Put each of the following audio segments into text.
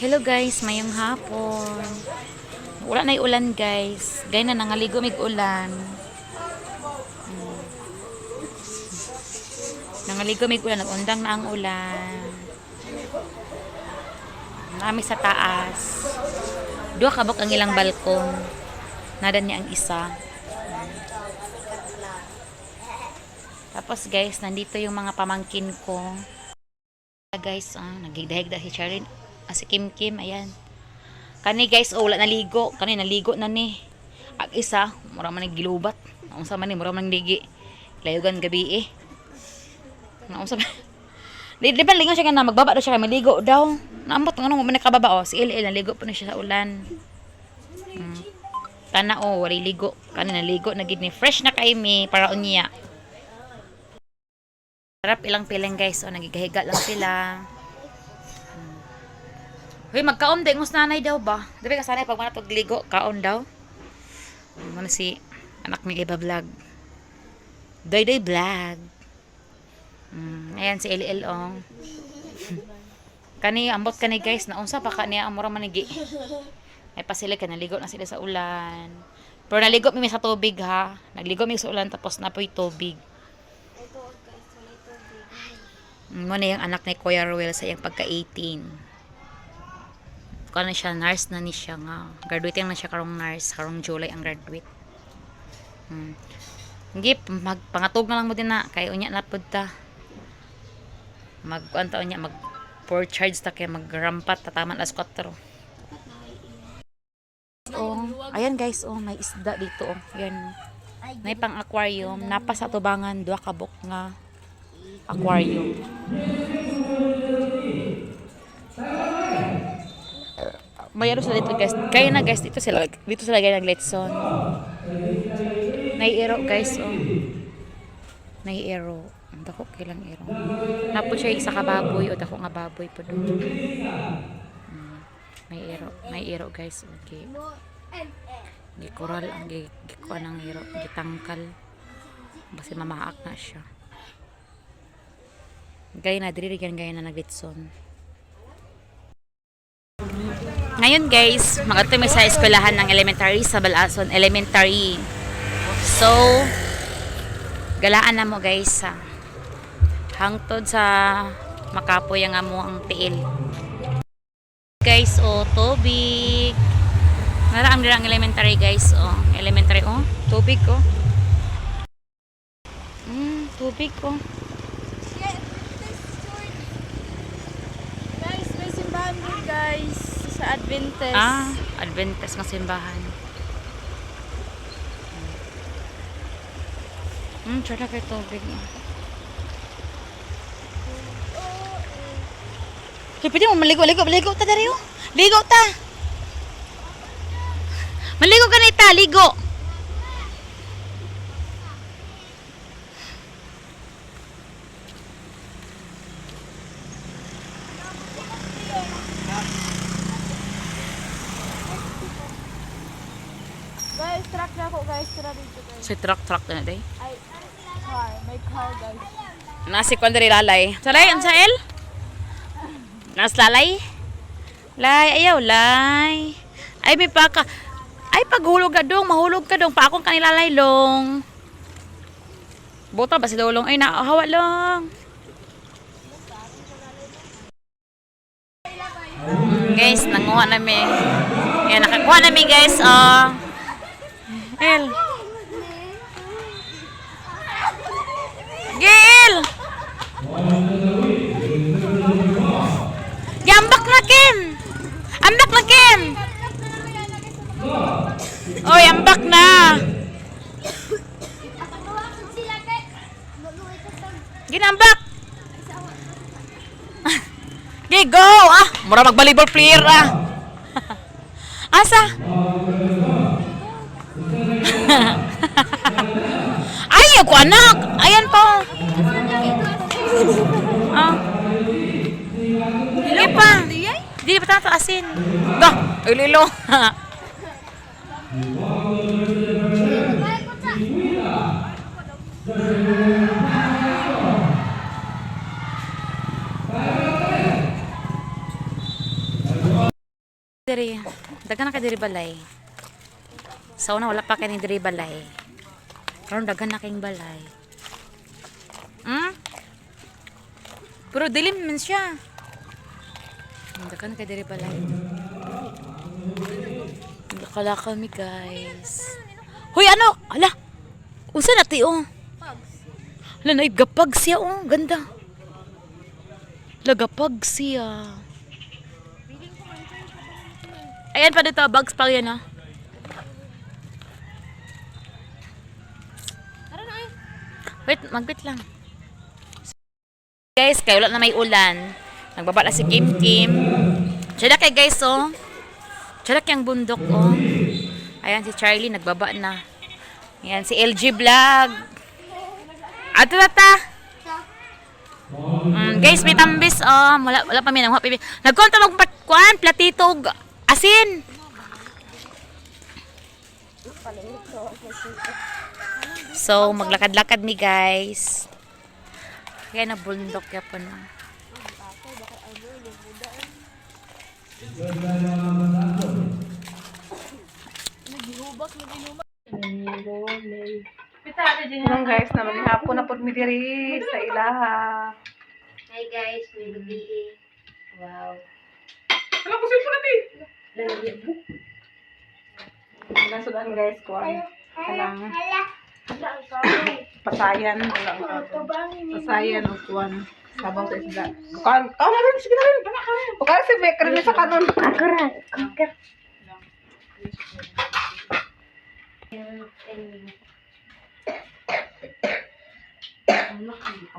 Hello guys, mayong hapon. Wala na ulan guys. Gay na nangaligo mig ulan. Nangaligo mig ulan, nagundang na ang ulan. Nami sa taas. Duha kabok ang ilang balkon. Nada niya ang isa. Tapos guys, nandito yung mga pamangkin ko. Guys, nagigdahig si Charin. Si Kim Kim, ayan. Kani guys, wala naligo. Kani naligo na ni. Ang isa, mura man gilubat. Naunsa man ni, mura man ligi. Layugan gabi eh. Naunsa man. Di ba lingaw siya na magbaba daw siya kay maligo daw. Naambot ng mo man nakababa si Il naligo pa na siya sa ulan. Kana wala ligo. Kani naligo na gid ni fresh na kay mi para unya. Sarap ilang piling guys, nagigahiga lang sila. Hoy, magkaon din ngus nanay daw ba? Dili ka sanay pag manatog ligo, kaon daw. Ano si anak ni Iba vlog. Doy vlog. Ayan si LL ong. Kani ambot kani guys, naunsa pa kaniya amura manigi. Ay pa sila naligo na sila sa ulan. Pero naligo mi sa tubig ha. Nagligo mi sa ulan tapos napoy tubig. Mo na yung anak ni Kuya Ruel sa iyang pagka-18. Kung na siya, nurse na ni siya nga. Graduating na siya karong nurse. Karong July ang graduate. Hindi, magpangatog na lang mo din na. Kaya unya na po ta. Mag-anta unya, mag-pour charge ta kaya mag-rampat. Tataman alas 4. Ayan guys, may isda dito. Yan. May pang aquarium. Napa sa tubangan, 2 kabok nga aquarium. Mayroon sila dito guys. Kaya na guys, dito sila gaya ng letson. Naiiro guys, Naiiro. Ang dako kailang iro. Napo siya isa ka baboy o dako nga baboy po doon. Naiiro guys. Okay. Gikoral ang gikuan ng iro, gitangkal. Basta mamahaak na siya. Gaya na diri gaya na nagletson. Ngayon guys, mag-atumi sa eskwelahan ng elementary sa Balason Elementary. So, galaan na mo guys hangtod sa makapoy ang amo ang tiil. Guys, tubig. Nara ang dirang elementary guys, elementary tubig tubig Guys, may simbahan din guys. Sa Adventist. Adventist ng simbahan. Tsada kayo tubig. Pwede mo maligo ta dari Ligo ta. Maligo ka na ita, ligo. Guys, truck na ako guys. Tara dito guys. Si truck na day. Ay, car. May car guys. Nasi ko dari lalay. Salay, ang sael? Nas lalay? Lay, ayaw, lay. Ay, may paka. Ay, paghulog ka dong. Mahulog ka dong. Paakong kanilalay long. Bota ba si Dolong? Ay, nakahawa lang. Guys, nanguha namin. Yan, nakakuha namin guys. El. Gil! Yambak na Kim! Ambak na Kim! Oy, ambak na! Ginambak! Okay, go! Mura mag-volleyball player Asa? Ay, ako anak! Ayan po! Hindi pa! Hindi pa tato asin. Ulilo! diri. Daghan na kay diri balay. Sa una wala pa kay ni diri balay. Karon daghan na kayong balay. Hmm? Pero dilim man siya. Daghan kay diri balay. Lakal mi guys. Hoy ano? Hala. Unsa na ti oh? Hala na gapag siya oh, ganda. Lagapag siya. Ayan pa dito, bags pa yan ah. Wait, magbit lang. Guys, kaya wala na may ulan. Nagbaba na si Kim Kim. Diyan kay guys oh. Diyan yung bundok oh. Ayan si Charlie nagbaba na. Ayan si LG Vlog. Ato ta. Guys, may tambis oh. Wala pa mi nang happy. Nagkonta magpatkuan platito asin. So, maglakad-lakad mi guys. Kaya na bundok ya po na. Nung guys, naman hapon na po mi diri sa ilaha. Hi guys, may gabi. Wow. Ano po silpo natin? Nasudan guys ko ang pasayan. Pasayan o kuwan. Sabaw sa isda. Bukan na rin, sige na rin. Bukan si Becker niya sa kanon. Akurat.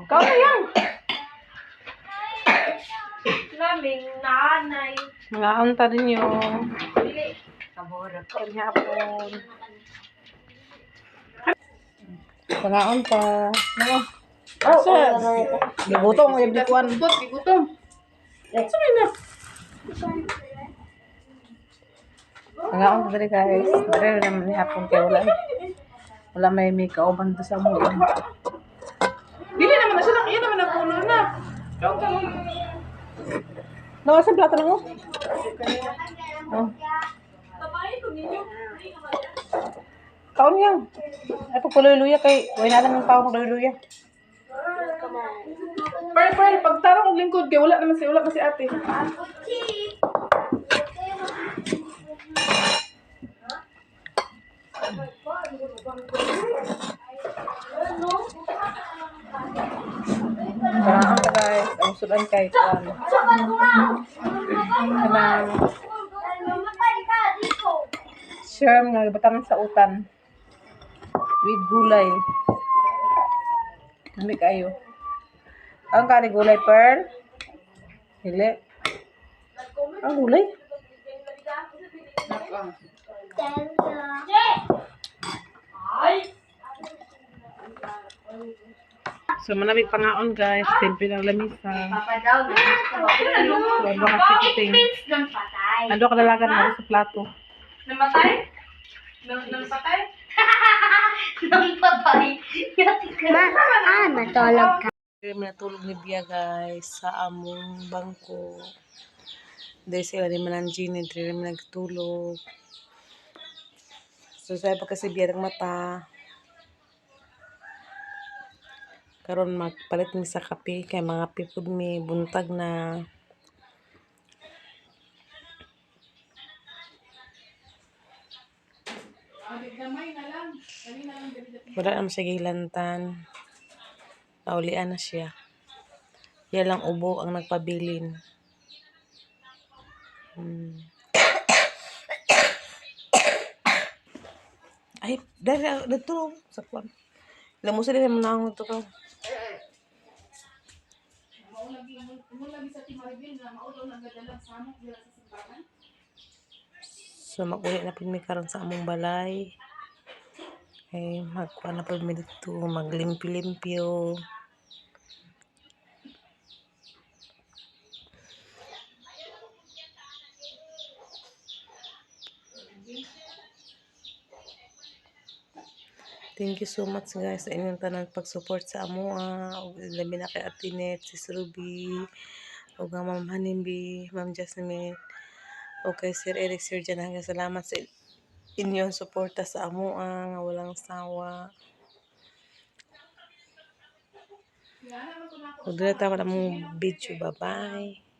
Kau na yan. Laming nanay. Mga unta rin yung hapon. Mga unta. Ano? Gibutong, gibutong. Gibutong. Sabi na. Mga unta rin guys. Dari naman ni hapon kaya wala may kauban doon sa mga. Dili naman na siya lang. Iyan naman na puno na. Nawa sa plato na mo? Oh. Kaon yan. Ay, pagpuluya kay huwag na lang ng tao magluluya. Pero, pagtarong og lingkod kay wala naman si ate. Ang guys, ang sudan kay Kwan. Kanang sherm nga batangan sa utan. With gulay. Nami kayo. Ang kani gulay pearl. Hili. Ang gulay. So manamig pangaon guys, tempe ng lamisa. So ano ka chikiting. Ando ka dalagan mo sa plato. Namatay? Namatay? Matulog ka. Natulog ni Bia guys sa among bangko. Dahil sila rin man ang Gini, rin man nagtulog. So sabi pa kasi Bia ng mata. Karon magpalit mi sa kape kay mga pipod mi buntag na. Wala naman siya gilantan. Naulian na siya. Yan lang ubo ang nagpabilin. Ay, dari dito sa kwan. Alam mo sila naman na ito ka. So mag-uli na pag may karon sa among balay. Ay magkuha na pag may dito, maglimpyo-limpyo. Thank you so much guys sa inyong tanan pag-support sa amoa. Labi na kay Ate Net, Sis Ruby, o nga Ma'am Hanimbi, Ma'am Jasmine, Okay, Sir Eric, Sir Jan, hanggang salamat sa inyong suporta sa amo nga walang sawa. Magdala tama na mong video. Bye-bye.